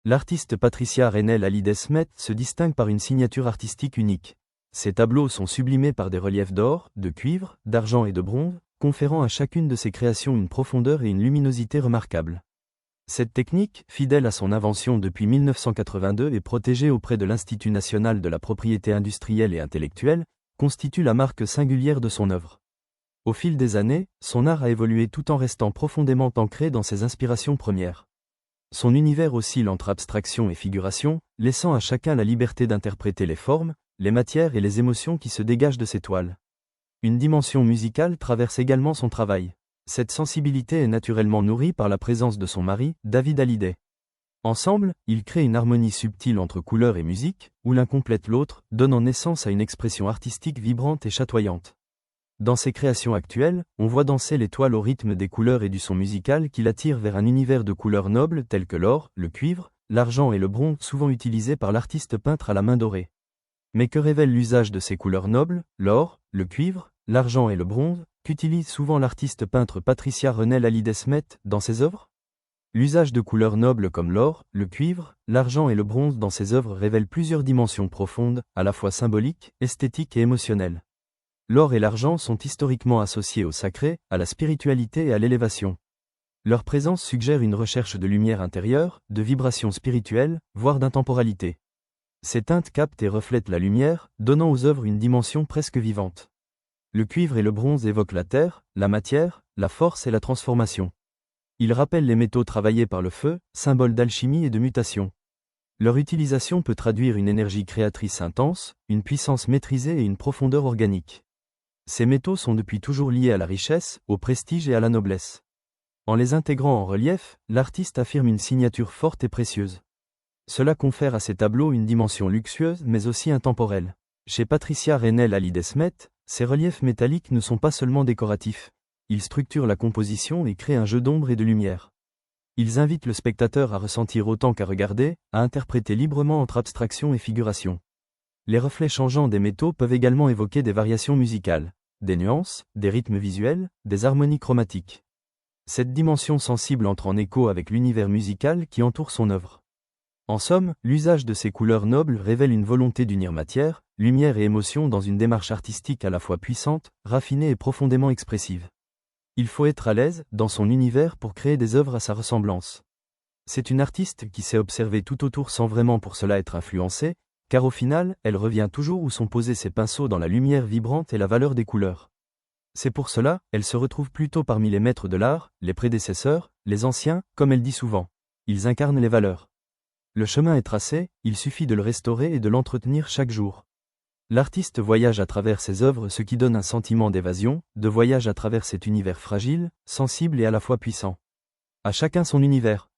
L'artiste Patricia Reynel Hallyday Smith se distingue par une signature artistique unique. Ses tableaux sont sublimés par des reliefs d'or, de cuivre, d'argent et de bronze, conférant à chacune de ses créations une profondeur et une luminosité remarquables. Cette technique, fidèle à son invention depuis 1982 et protégée auprès de l'Institut national de la propriété industrielle et intellectuelle, constitue la marque singulière de son œuvre. Au fil des années, son art a évolué tout en restant profondément ancré dans ses inspirations premières. Son univers oscille entre abstraction et figuration, laissant à chacun la liberté d'interpréter les formes, les matières et les émotions qui se dégagent de ses toiles. Une dimension musicale traverse également son travail. Cette sensibilité est naturellement nourrie par la présence de son mari, David Hallyday. Ensemble, ils créent une harmonie subtile entre couleur et musique, où l'un complète l'autre, donnant naissance à une expression artistique vibrante et chatoyante. Dans ses créations actuelles, on voit danser les toiles au rythme des couleurs et du son musical qui l'attirent vers un univers de couleurs nobles telles que l'or, le cuivre, l'argent et le bronze souvent utilisés par l'artiste peintre à la main dorée. Mais que révèle l'usage de ces couleurs nobles, l'or, le cuivre, l'argent et le bronze, qu'utilise souvent l'artiste peintre Patricia Reynel Hallyday Smith dans ses œuvres? L'usage de couleurs nobles comme l'or, le cuivre, l'argent et le bronze dans ses œuvres révèle plusieurs dimensions profondes, à la fois symboliques, esthétiques et émotionnelles. L'or et l'argent sont historiquement associés au sacré, à la spiritualité et à l'élévation. Leur présence suggère une recherche de lumière intérieure, de vibrations spirituelles, voire d'intemporalité. Ces teintes captent et reflètent la lumière, donnant aux œuvres une dimension presque vivante. Le cuivre et le bronze évoquent la terre, la matière, la force et la transformation. Ils rappellent les métaux travaillés par le feu, symbole d'alchimie et de mutation. Leur utilisation peut traduire une énergie créatrice intense, une puissance maîtrisée et une profondeur organique. Ces métaux sont depuis toujours liés à la richesse, au prestige et à la noblesse. En les intégrant en relief, l'artiste affirme une signature forte et précieuse. Cela confère à ses tableaux une dimension luxueuse mais aussi intemporelle. Chez Patricia Reynel Hallyday Smith, ces reliefs métalliques ne sont pas seulement décoratifs. Ils structurent la composition et créent un jeu d'ombre et de lumière. Ils invitent le spectateur à ressentir autant qu'à regarder, à interpréter librement entre abstraction et figuration. Les reflets changeants des métaux peuvent également évoquer des variations musicales, des nuances, des rythmes visuels, des harmonies chromatiques. Cette dimension sensible entre en écho avec l'univers musical qui entoure son œuvre. En somme, l'usage de ces couleurs nobles révèle une volonté d'unir matière, lumière et émotion dans une démarche artistique à la fois puissante, raffinée et profondément expressive. Il faut être à l'aise dans son univers pour créer des œuvres à sa ressemblance. C'est une artiste qui sait observer tout autour sans vraiment pour cela être influencée, car au final, elle revient toujours où sont posés ses pinceaux dans la lumière vibrante et la valeur des couleurs. C'est pour cela, elle se retrouve plutôt parmi les maîtres de l'art, les prédécesseurs, les anciens, comme elle dit souvent. Ils incarnent les valeurs. Le chemin est tracé, il suffit de le restaurer et de l'entretenir chaque jour. L'artiste voyage à travers ses œuvres, ce qui donne un sentiment d'évasion, de voyage à travers cet univers fragile, sensible et à la fois puissant. À chacun son univers.